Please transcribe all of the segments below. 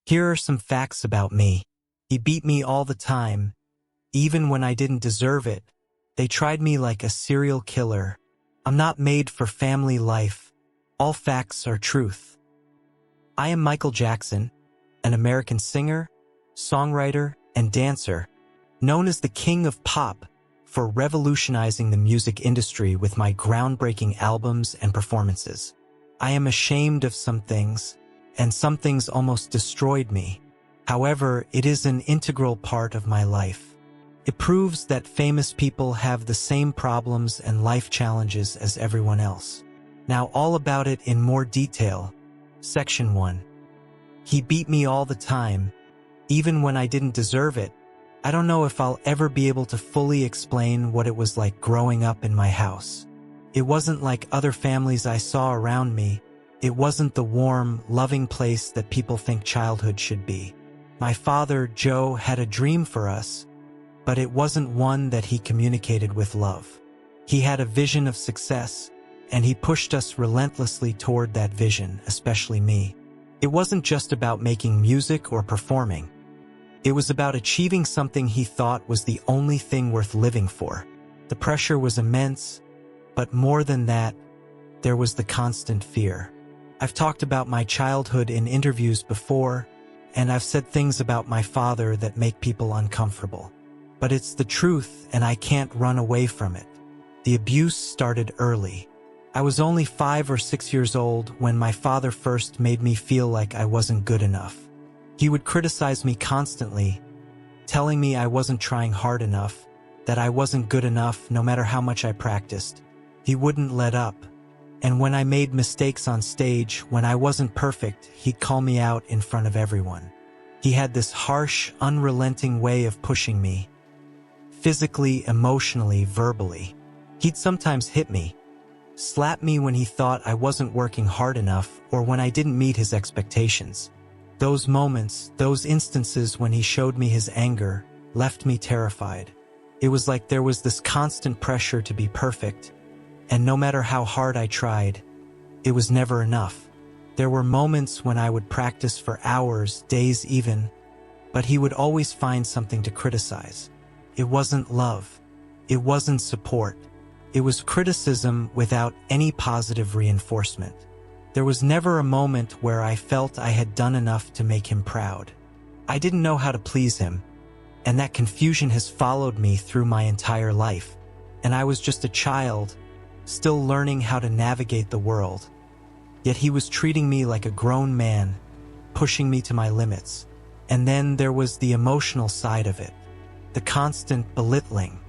Here are some facts about me. He beat me all the time, even when I didn't deserve it. They tried me like a serial killer. I'm not made for family life. All facts are truth. I am Michael Jackson, an American singer, songwriter, and dancer, known as the King of Pop for revolutionizing the music industry with my groundbreaking albums and performances. I am ashamed of some things, and some things almost destroyed me. However, it is an integral part of my life. It proves that famous people have the same problems and life challenges as everyone else. Now, all about it in more detail. Section 1. He beat me all the time, even when I didn't deserve it. I don't know if I'll ever be able to fully explain what it was like growing up in my house. It wasn't like other families I saw around me. It wasn't the warm, loving place that people think childhood should be. My father, Joe, had a dream for us, but it wasn't one that he communicated with love. He had a vision of success, and he pushed us relentlessly toward that vision, especially me. It wasn't just about making music or performing. It was about achieving something he thought was the only thing worth living for. The pressure was immense, but more than that, there was the constant fear. I've talked about my childhood in interviews before, and I've said things about my father that make people uncomfortable. But it's the truth, and I can't run away from it. The abuse started early. I was only 5 or 6 years old when my father first made me feel like I wasn't good enough. He would criticize me constantly, telling me I wasn't trying hard enough, that I wasn't good enough no matter how much I practiced. He wouldn't let up. And when I made mistakes on stage, when I wasn't perfect, he'd call me out in front of everyone. He had this harsh, unrelenting way of pushing me, physically, emotionally, verbally. He'd sometimes hit me, slap me when he thought I wasn't working hard enough or when I didn't meet his expectations. Those moments, those instances when he showed me his anger, left me terrified. It was like there was this constant pressure to be perfect, and no matter how hard I tried, it was never enough. There were moments when I would practice for hours, days even, but he would always find something to criticize. It wasn't love. It wasn't support. It was criticism without any positive reinforcement. There was never a moment where I felt I had done enough to make him proud. I didn't know how to please him, and that confusion has followed me through my entire life. And I was just a child, still learning how to navigate the world. Yet he was treating me like a grown man, pushing me to my limits. And then there was the emotional side of it, the constant belittling,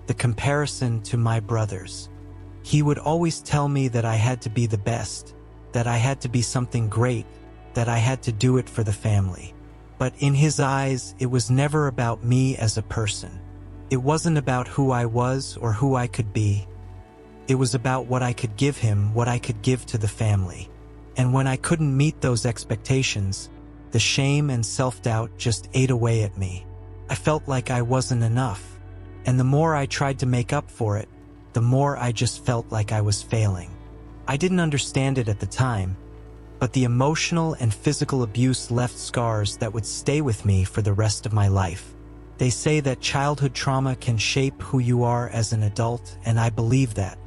the comparison to my brothers. He would always tell me that I had to be the best, that I had to be something great, that I had to do it for the family. But in his eyes, it was never about me as a person. It wasn't about who I was or who I could be. It was about what I could give him, what I could give to the family. And when I couldn't meet those expectations, the shame and self-doubt just ate away at me. I felt like I wasn't enough. And the more I tried to make up for it, the more I just felt like I was failing. I didn't understand it at the time, but the emotional and physical abuse left scars that would stay with me for the rest of my life. They say that childhood trauma can shape who you are as an adult, and I believe that.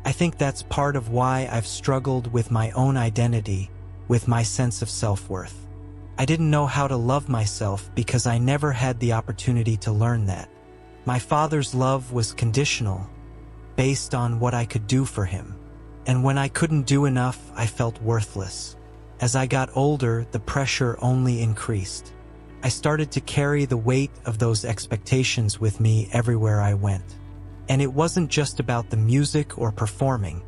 I think that's part of why I've struggled with my own identity, with my sense of self-worth. I didn't know how to love myself because I never had the opportunity to learn that. My father's love was conditional, based on what I could do for him. And when I couldn't do enough, I felt worthless. As I got older, the pressure only increased. I started to carry the weight of those expectations with me everywhere I went. And it wasn't just about the music or performing.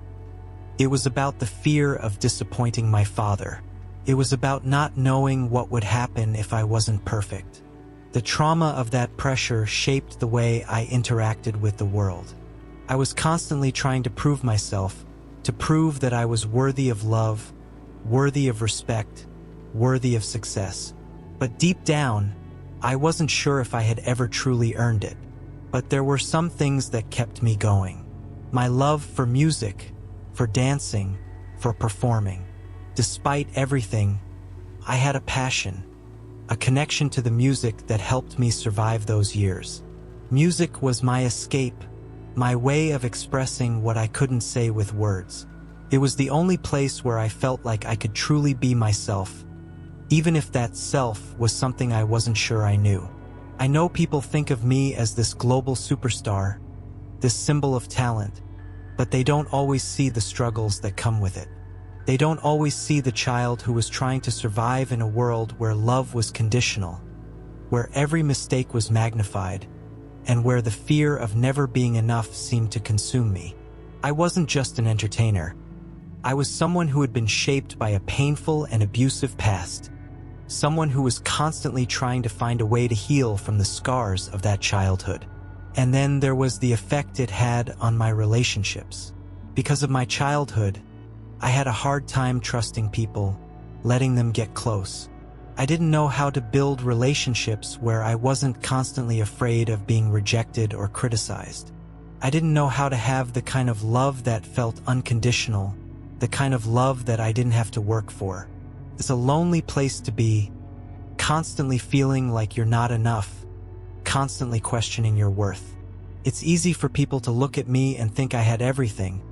It was about the fear of disappointing my father. It was about not knowing what would happen if I wasn't perfect. The trauma of that pressure shaped the way I interacted with the world. I was constantly trying to prove myself, to prove that I was worthy of love, worthy of respect, worthy of success. But deep down, I wasn't sure if I had ever truly earned it. But there were some things that kept me going. My love for music, for dancing, for performing. Despite everything, I had a passion. a connection to the music that helped me survive those years. Music was my escape, my way of expressing what I couldn't say with words. It was the only place where I felt like I could truly be myself, even if that self was something I wasn't sure I knew. I know people think of me as this global superstar, this symbol of talent, but they don't always see the struggles that come with it. They don't always see the child who was trying to survive in a world where love was conditional, where every mistake was magnified, and where the fear of never being enough seemed to consume me. I wasn't just an entertainer. I was someone who had been shaped by a painful and abusive past, someone who was constantly trying to find a way to heal from the scars of that childhood. And then there was the effect it had on my relationships. Because of my childhood, I had a hard time trusting people, letting them get close. I didn't know how to build relationships where I wasn't constantly afraid of being rejected or criticized. I didn't know how to have the kind of love that felt unconditional, the kind of love that I didn't have to work for. It's a lonely place to be, constantly feeling like you're not enough, constantly questioning your worth. It's easy for people to look at me and think I had everything,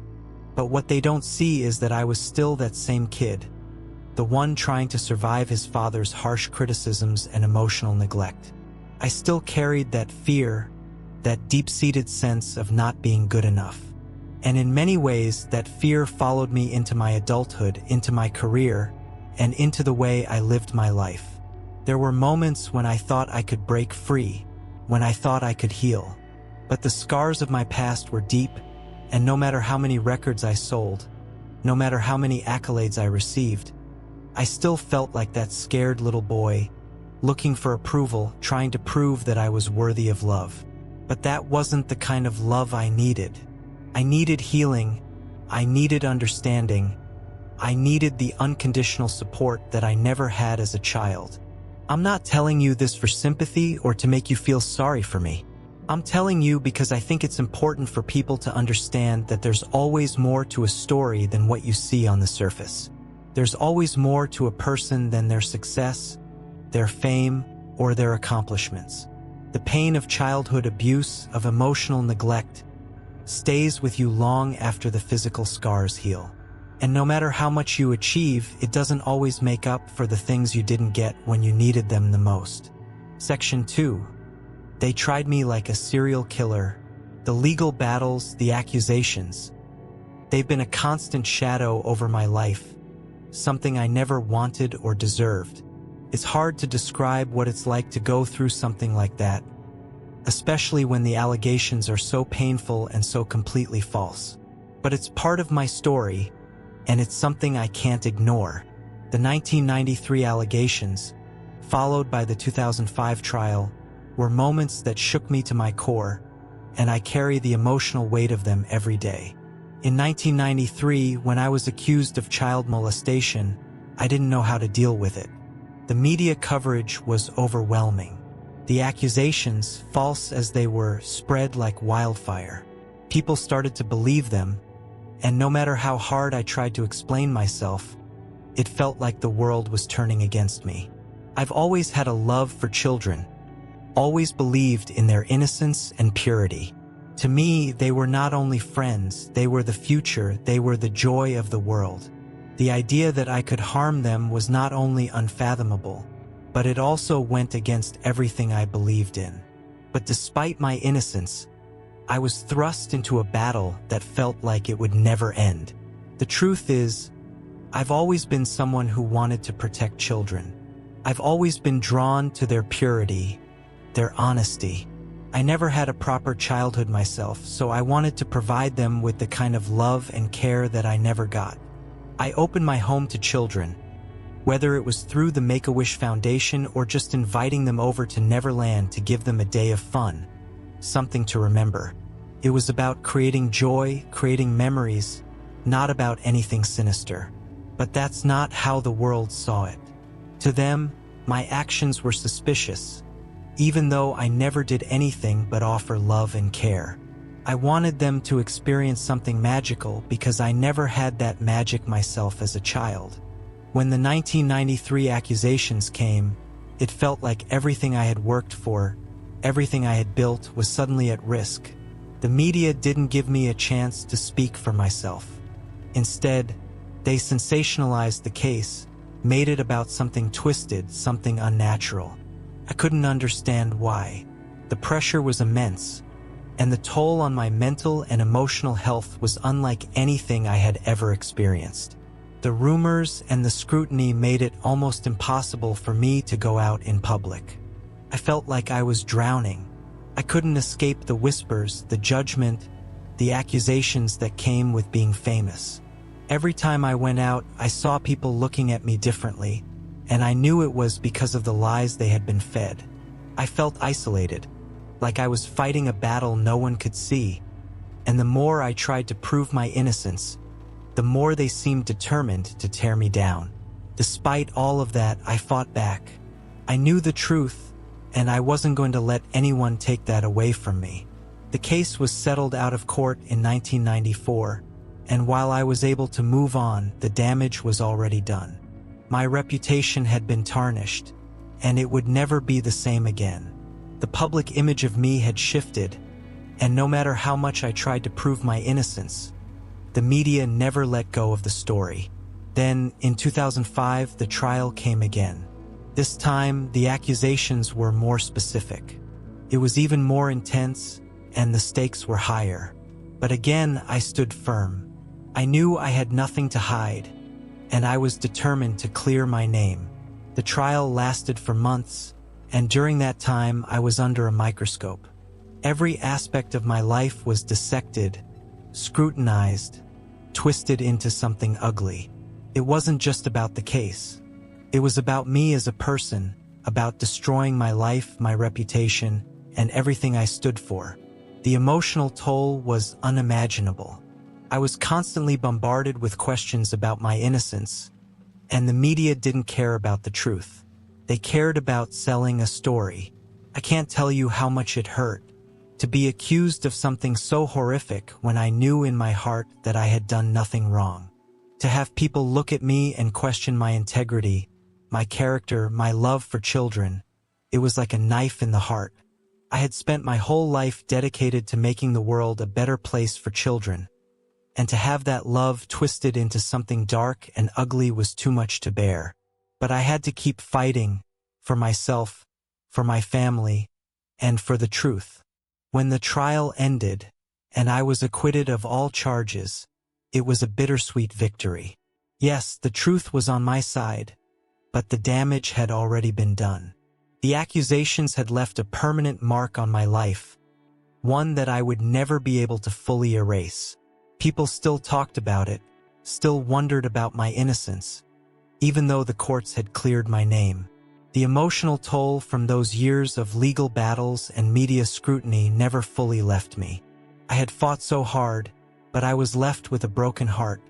but what they don't see is that I was still that same kid, the one trying to survive his father's harsh criticisms and emotional neglect. I still carried that fear, that deep-seated sense of not being good enough. And in many ways, that fear followed me into my adulthood, into my career, and into the way I lived my life. There were moments when I thought I could break free, when I thought I could heal. But the scars of my past were deep, and no matter how many records I sold, no matter how many accolades I received, I still felt like that scared little boy, looking for approval, trying to prove that I was worthy of love. But that wasn't the kind of love I needed. I needed healing, I needed understanding, I needed the unconditional support that I never had as a child. I'm not telling you this for sympathy or to make you feel sorry for me. I'm telling you because I think it's important for people to understand that there's always more to a story than what you see on the surface. There's always more to a person than their success, their fame, or their accomplishments. The pain of childhood abuse, of emotional neglect, stays with you long after the physical scars heal. And no matter how much you achieve, it doesn't always make up for the things you didn't get when you needed them the most. Section 2. They tried me like a serial killer. The legal battles, the accusations. They've been a constant shadow over my life, something I never wanted or deserved. It's hard to describe what it's like to go through something like that, especially when the allegations are so painful and so completely false. But it's part of my story, and it's something I can't ignore. The 1993 allegations, followed by the 2005 trial, were moments that shook me to my core, and I carry the emotional weight of them every day. In 1993, when I was accused of child molestation, I didn't know how to deal with it. The media coverage was overwhelming. The accusations, false as they were, spread like wildfire. People started to believe them, and no matter how hard I tried to explain myself, it felt like the world was turning against me. I've always had a love for children, always believed in their innocence and purity. To me, they were not only friends, they were the future, they were the joy of the world. The idea that I could harm them was not only unfathomable, but it also went against everything I believed in. But despite my innocence, I was thrust into a battle that felt like it would never end. The truth is, I've always been someone who wanted to protect children. I've always been drawn to their purity, their honesty. I never had a proper childhood myself, so I wanted to provide them with the kind of love and care that I never got. I opened my home to children, whether it was through the Make-A-Wish Foundation or just inviting them over to Neverland to give them a day of fun, something to remember. It was about creating joy, creating memories, not about anything sinister. But that's not how the world saw it. To them, my actions were suspicious, even though I never did anything but offer love and care. I wanted them to experience something magical because I never had that magic myself as a child. When the 1993 accusations came, It felt like everything I had worked for, everything I had built, was suddenly at risk. The media didn't give me a chance to speak for myself. Instead, they sensationalized the case, made it about something twisted, something unnatural. I couldn't understand why. The pressure was immense, and the toll on my mental and emotional health was unlike anything I had ever experienced. The rumors and the scrutiny made it almost impossible for me to go out in public. I felt like I was drowning. I couldn't escape the whispers, the judgment, the accusations that came with being famous. Every time I went out, I saw people looking at me differently, and I knew it was because of the lies they had been fed. I felt isolated, like I was fighting a battle no one could see, and the more I tried to prove my innocence, the more they seemed determined to tear me down. Despite all of that, I fought back. I knew the truth, and I wasn't going to let anyone take that away from me. The case was settled out of court in 1994, and while I was able to move on, the damage was already done. My reputation had been tarnished, and it would never be the same again. The public image of me had shifted, and no matter how much I tried to prove my innocence, the media never let go of the story. Then, in 2005, the trial came again. This time, the accusations were more specific. It was even more intense, and the stakes were higher. But again, I stood firm. I knew I had nothing to hide, and I was determined to clear my name. The trial lasted for months, and during that time, I was under a microscope. Every aspect of my life was dissected, scrutinized, twisted into something ugly. It wasn't just about the case. It was about me as a person, about destroying my life, my reputation, and everything I stood for. The emotional toll was unimaginable. I was constantly bombarded with questions about my innocence, and the media didn't care about the truth. They cared about selling a story. I can't tell you how much it hurt to be accused of something so horrific when I knew in my heart that I had done nothing wrong. To have people look at me and question my integrity, my character, my love for children, it was like a knife in the heart. I had spent my whole life dedicated to making the world a better place for children, and to have that love twisted into something dark and ugly was too much to bear. But I had to keep fighting for myself, for my family, and for the truth. When the trial ended, and I was acquitted of all charges, it was a bittersweet victory. Yes, the truth was on my side, but the damage had already been done. The accusations had left a permanent mark on my life, one that I would never be able to fully erase. People still talked about it, still wondered about my innocence, even though the courts had cleared my name. The emotional toll from those years of legal battles and media scrutiny never fully left me. I had fought so hard, but I was left with a broken heart,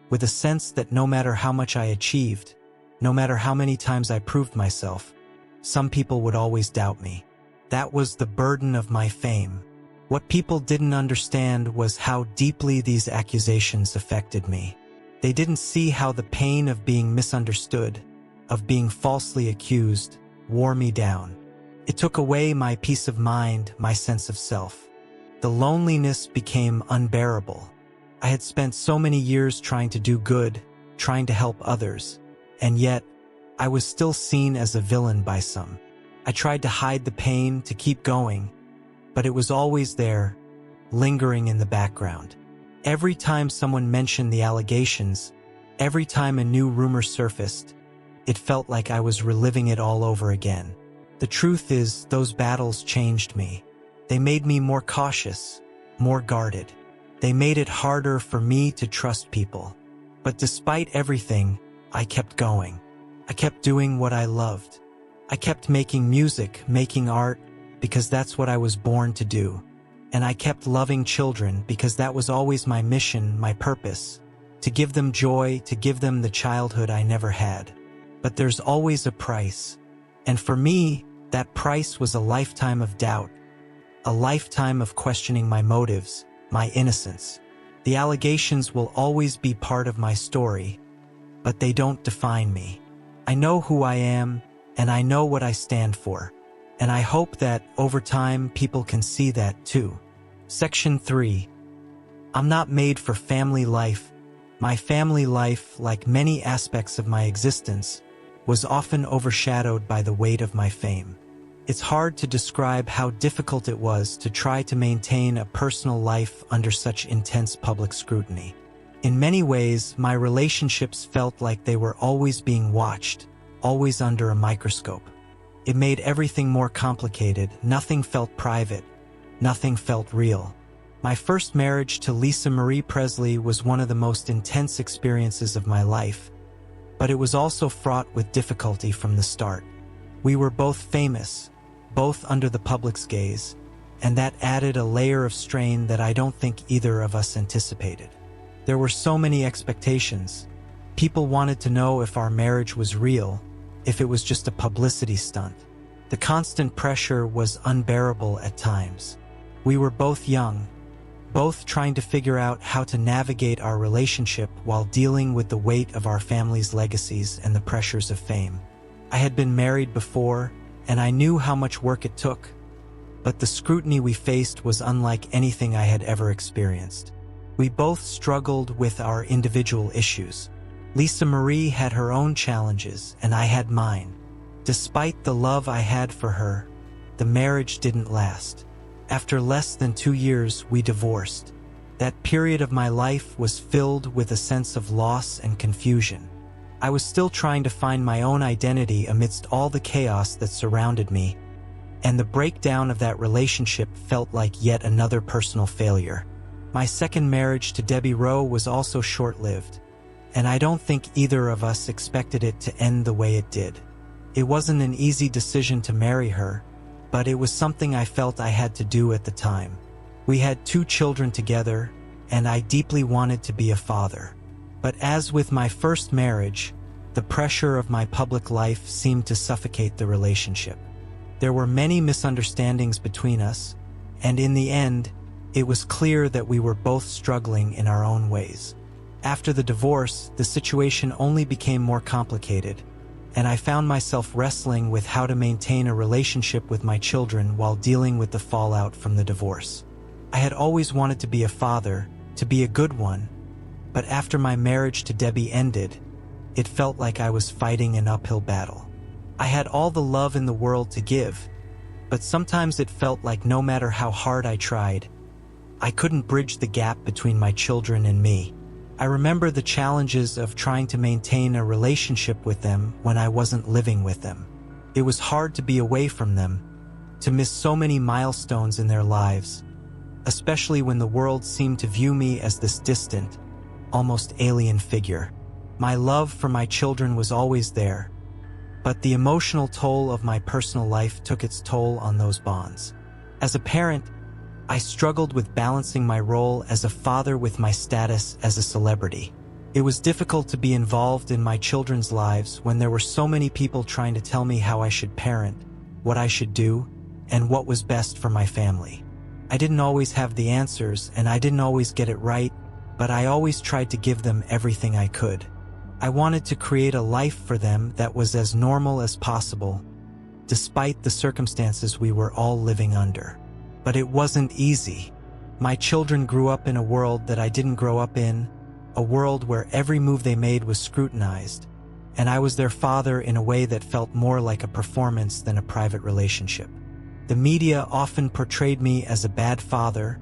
with a sense that no matter how much I achieved, no matter how many times I proved myself, some people would always doubt me. That was the burden of my fame. What people didn't understand was how deeply these accusations affected me. They didn't see how the pain of being misunderstood, of being falsely accused, wore me down. It took away my peace of mind, my sense of self. The loneliness became unbearable. I had spent so many years trying to do good, trying to help others, and yet, I was still seen as a villain by some. I tried to hide the pain, to keep going, but it was always there, lingering in the background. Every time someone mentioned the allegations, every time a new rumor surfaced, it felt like I was reliving it all over again. The truth is, those battles changed me. They made me more cautious, more guarded. They made it harder for me to trust people. But despite everything, I kept going. I kept doing what I loved. I kept making music, making art, because that's what I was born to do. And I kept loving children because that was always my mission, my purpose, to give them joy, to give them the childhood I never had. But there's always a price. And for me, that price was a lifetime of doubt, a lifetime of questioning my motives, my innocence. The allegations will always be part of my story, but they don't define me. I know who I am, and I know what I stand for. And I hope that, over time, people can see that too. Section 3. I'm not made for family life. My family life, like many aspects of my existence, was often overshadowed by the weight of my fame. It's hard to describe how difficult it was to try to maintain a personal life under such intense public scrutiny. In many ways, my relationships felt like they were always being watched, always under a microscope. It made everything more complicated. Nothing felt private. Nothing felt real. My first marriage to Lisa Marie Presley was one of the most intense experiences of my life, but it was also fraught with difficulty from the start. We were both famous, both under the public's gaze, and that added a layer of strain that I don't think either of us anticipated. There were so many expectations. People wanted to know if our marriage was real, if it was just a publicity stunt. The constant pressure was unbearable at times. We were both young, both trying to figure out how to navigate our relationship while dealing with the weight of our family's legacies and the pressures of fame. I had been married before, and I knew how much work it took, but the scrutiny we faced was unlike anything I had ever experienced. We both struggled with our individual issues. Lisa Marie had her own challenges, and I had mine. Despite the love I had for her, the marriage didn't last. After less than 2 years, we divorced. That period of my life was filled with a sense of loss and confusion. I was still trying to find my own identity amidst all the chaos that surrounded me, and the breakdown of that relationship felt like yet another personal failure. My second marriage to Debbie Rowe was also short-lived, and I don't think either of us expected it to end the way it did. It wasn't an easy decision to marry her, but it was something I felt I had to do at the time. We had 2 children together, and I deeply wanted to be a father. But as with my first marriage, the pressure of my public life seemed to suffocate the relationship. There were many misunderstandings between us, and in the end, it was clear that we were both struggling in our own ways. After the divorce, the situation only became more complicated, and I found myself wrestling with how to maintain a relationship with my children while dealing with the fallout from the divorce. I had always wanted to be a father, to be a good one, but after my marriage to Debbie ended, it felt like I was fighting an uphill battle. I had all the love in the world to give, but sometimes it felt like no matter how hard I tried, I couldn't bridge the gap between my children and me. I remember the challenges of trying to maintain a relationship with them when I wasn't living with them. It was hard to be away from them, to miss so many milestones in their lives, especially when the world seemed to view me as this distant, almost alien figure. My love for my children was always there, but the emotional toll of my personal life took its toll on those bonds. As a parent, I struggled with balancing my role as a father with my status as a celebrity. It was difficult to be involved in my children's lives when there were so many people trying to tell me how I should parent, what I should do, and what was best for my family. I didn't always have the answers, and I didn't always get it right, but I always tried to give them everything I could. I wanted to create a life for them that was as normal as possible, despite the circumstances we were all living under. But it wasn't easy. My children grew up in a world that I didn't grow up in, a world where every move they made was scrutinized, and I was their father in a way that felt more like a performance than a private relationship. The media often portrayed me as a bad father,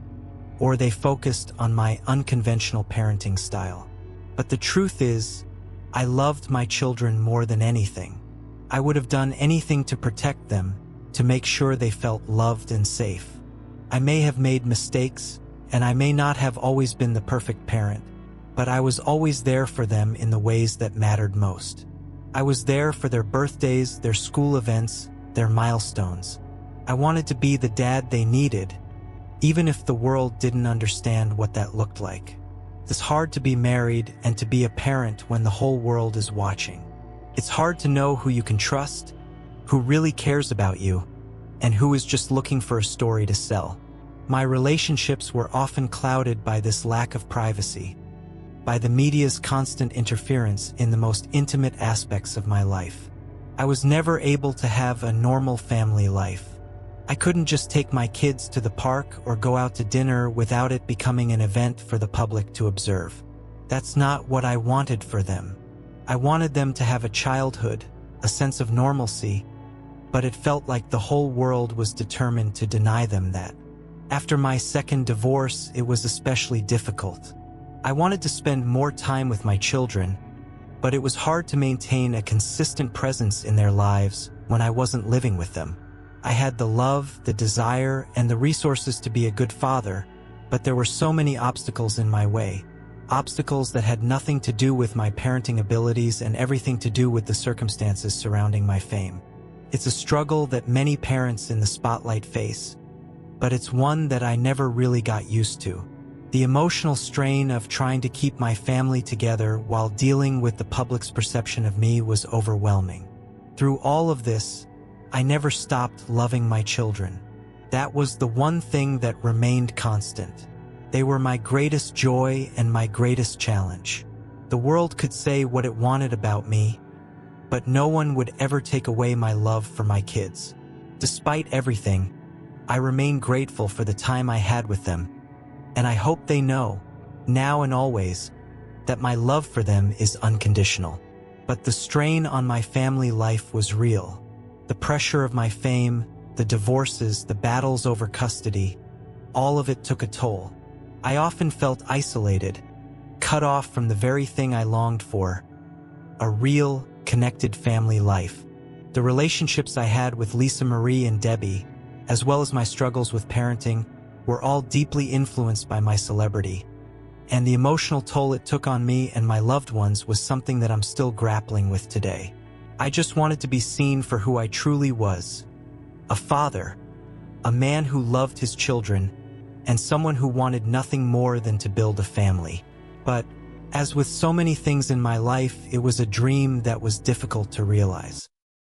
or they focused on my unconventional parenting style. But the truth is, I loved my children more than anything. I would have done anything to protect them, to make sure they felt loved and safe. I may have made mistakes, and I may not have always been the perfect parent, but I was always there for them in the ways that mattered most. I was there for their birthdays, their school events, their milestones. I wanted to be the dad they needed, even if the world didn't understand what that looked like. It's hard to be married and to be a parent when the whole world is watching. It's hard to know who you can trust, who really cares about you, and who is just looking for a story to sell. My relationships were often clouded by this lack of privacy, by the media's constant interference in the most intimate aspects of my life. I was never able to have a normal family life. I couldn't just take my kids to the park or go out to dinner without it becoming an event for the public to observe. That's not what I wanted for them. I wanted them to have a childhood, a sense of normalcy, but it felt like the whole world was determined to deny them that. After my second divorce, it was especially difficult. I wanted to spend more time with my children, but it was hard to maintain a consistent presence in their lives when I wasn't living with them. I had the love, the desire, and the resources to be a good father, but there were so many obstacles in my way. Obstacles that had nothing to do with my parenting abilities and everything to do with the circumstances surrounding my fame. It's a struggle that many parents in the spotlight face, but it's one that I never really got used to. The emotional strain of trying to keep my family together while dealing with the public's perception of me was overwhelming. Through all of this, I never stopped loving my children. That was the one thing that remained constant. They were my greatest joy and my greatest challenge. The world could say what it wanted about me, but no one would ever take away my love for my kids. Despite everything, I remain grateful for the time I had with them, and I hope they know, now and always, that my love for them is unconditional. But the strain on my family life was real. The pressure of my fame, the divorces, the battles over custody, all of it took a toll. I often felt isolated, cut off from the very thing I longed for, a real, connected family life. The relationships I had with Lisa Marie and Debbie, as well as my struggles with parenting, were all deeply influenced by my celebrity, and the emotional toll it took on me and my loved ones was something that I'm still grappling with today. I just wanted to be seen for who I truly was, a father, a man who loved his children, and someone who wanted nothing more than to build a family. But, as with so many things in my life, it was a dream that was difficult to realize.